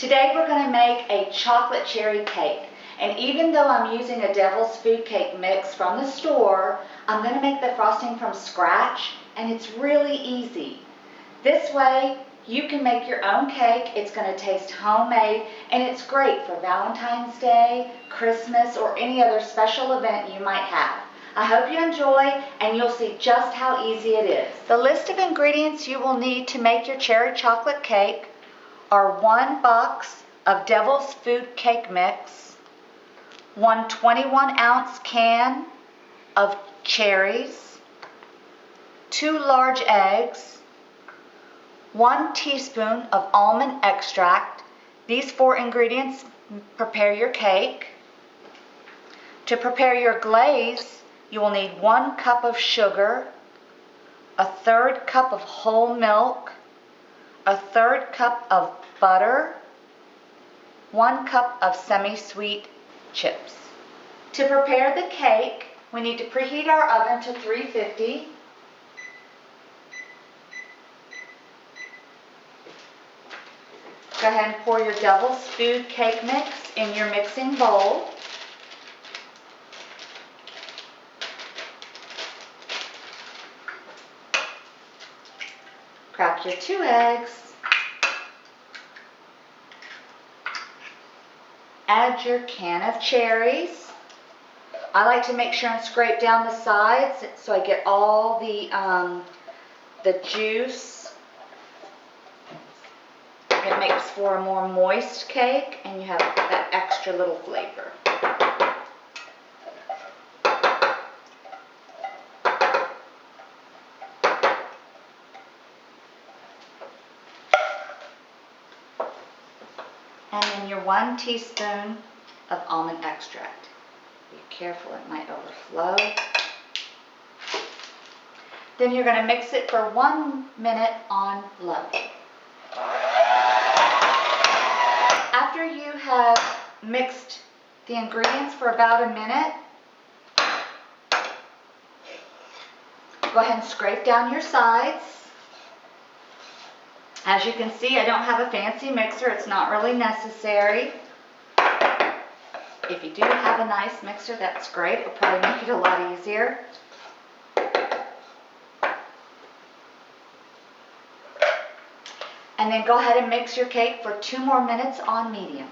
Today we're going to make a chocolate cherry cake. And even though I'm using a Devil's Food Cake mix from the store, I'm going to make the frosting from scratch, and it's really easy. This way you can make your own cake. It's going to taste homemade, and it's great for Valentine's Day, Christmas, or any other special event you might have. I hope you enjoy, and you'll see just how easy it is. The list of ingredients you will need to make your cherry chocolate cake are 1 box of Devil's Food Cake mix, 1 21-ounce can of cherries, 2 large eggs, 1 teaspoon of almond extract. These 4 ingredients prepare your cake. To prepare your glaze, you will need 1 cup of sugar, a 1/3 cup of whole milk, a 1/3 cup of butter, 1 cup of semi-sweet chips. To prepare the cake, we need to preheat our oven to 350. Go ahead and pour your Devil's Food Cake mix in your mixing bowl. Crack your 2 eggs. Add your can of cherries. I like to make sure and scrape down the sides so I get all the juice. It makes for a more moist cake, and you have that extra little flavor. And then your 1 teaspoon of almond extract. Be careful, it might overflow. Then you're going to mix it for 1 minute on low. After you have mixed the ingredients for about a minute, go ahead and scrape down your sides. As you can see, I don't have a fancy mixer. It's not really necessary. If you do have a nice mixer, that's great. It'll probably make it a lot easier. And then go ahead and mix your cake for 2 more minutes on medium.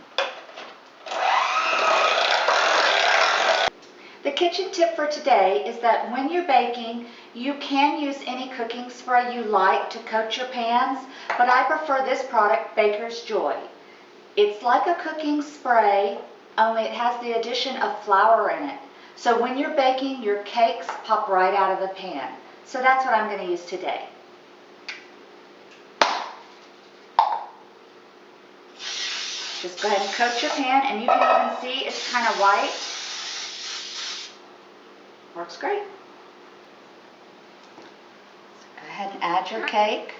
The kitchen tip for today is that when you're baking, you can use any cooking spray you like to coat your pans, but I prefer this product, Baker's Joy. It's like a cooking spray, only it has the addition of flour in it. So when you're baking, your cakes pop right out of the pan. So that's what I'm going to use today. Just go ahead and coat your pan, and you can even see it's kind of white. Works great. So go ahead and add your cake.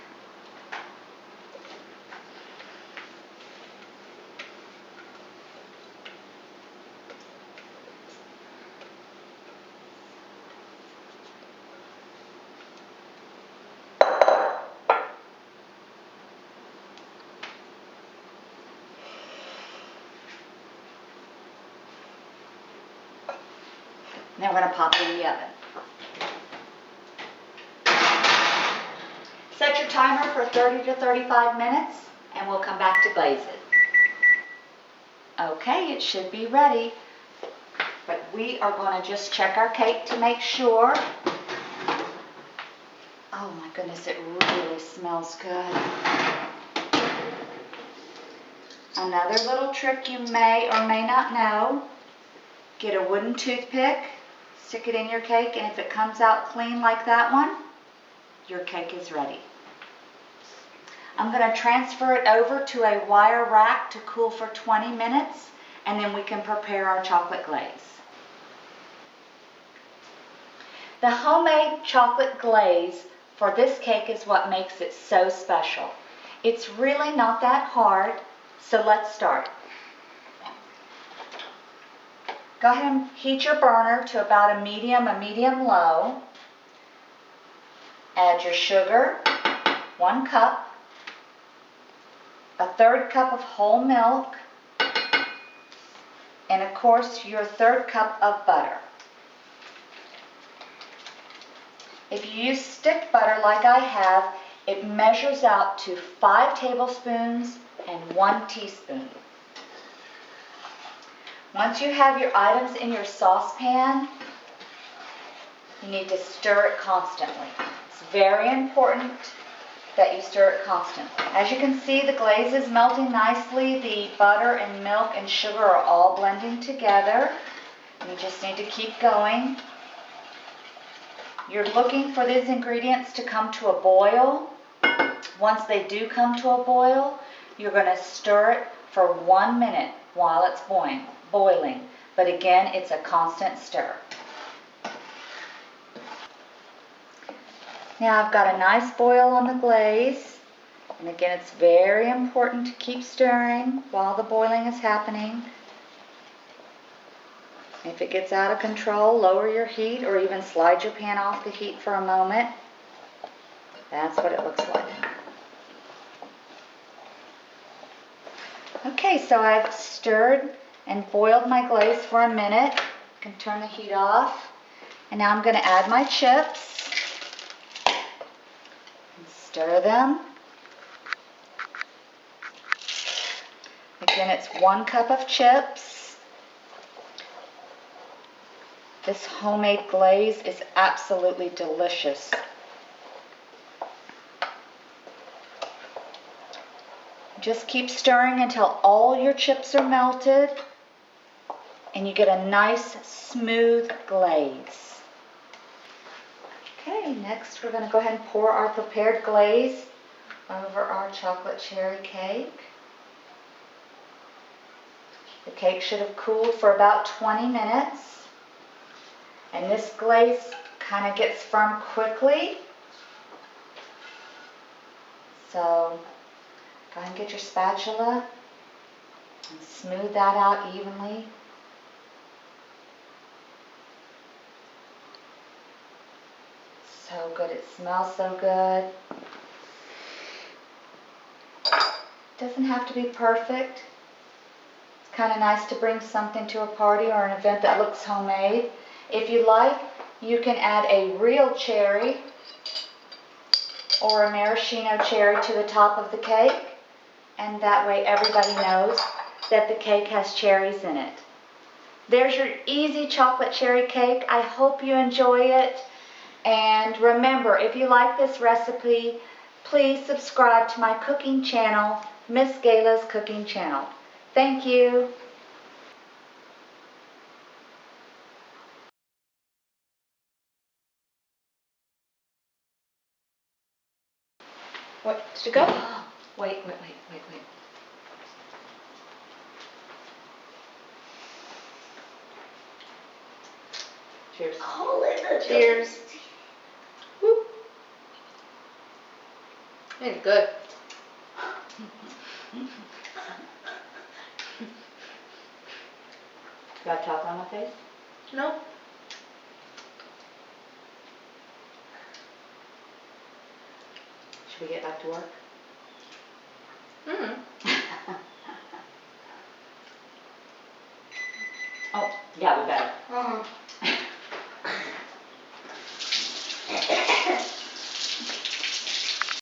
Now we're going to pop it in the oven. Set your timer for 30 to 35 minutes, and we'll come back to glaze it. Okay, it should be ready, but we are going to just check our cake to make sure. Oh my goodness, it really smells good. Another little trick you may or may not know, get a wooden toothpick, stick it in your cake, and if it comes out clean like that one, your cake is ready. I'm going to transfer it over to a wire rack to cool for 20 minutes, and then we can prepare our chocolate glaze. The homemade chocolate glaze for this cake is what makes it so special. It's really not that hard, so let's start. Go ahead and heat your burner to about a medium low. Add your sugar, 1 cup. a 1/3 cup of whole milk, and of course your 1/3 cup of butter. If you use stick butter like I have, it measures out to 5 tablespoons and 1 teaspoon. Once you have your items in your saucepan, you need to stir it constantly. It's very important that you stir it constantly. As you can see, the glaze is melting nicely. The butter and milk and sugar are all blending together. You just need to keep going. You're looking for these ingredients to come to a boil. Once they do come to a boil, you're going to stir it for 1 minute while it's boiling. But again, it's a constant stir. Now I've got a nice boil on the glaze. And again, it's very important to keep stirring while the boiling is happening. If it gets out of control, lower your heat or even slide your pan off the heat for a moment. That's what it looks like. Okay, so I've stirred and boiled my glaze for a minute. I can turn the heat off. And now I'm going to add my chips. And stir them. Again, it's 1 cup of chips. This homemade glaze is absolutely delicious. Just keep stirring until all your chips are melted and you get a nice smooth glaze. Okay, next we're going to go ahead and pour our prepared glaze over our chocolate cherry cake. The cake should have cooled for about 20 minutes. And this glaze kind of gets firm quickly. So go ahead and get your spatula and smooth that out evenly. So good, it smells so good. Doesn't have to be perfect. It's kind of nice to bring something to a party or an event that looks homemade. If you like, you can add a real cherry or a maraschino cherry to the top of the cake, and that way everybody knows that the cake has cherries in it. There's your easy chocolate cherry cake. I hope you enjoy it. And remember, if you like this recipe, please subscribe to my cooking channel, Miss Gayla's Cooking Channel. Thank you. What, did it go? Wait. Cheers. Cheers. Whoop. It's good. Got chocolate on my face? No. Should we get back to work? Oh, yeah, we better.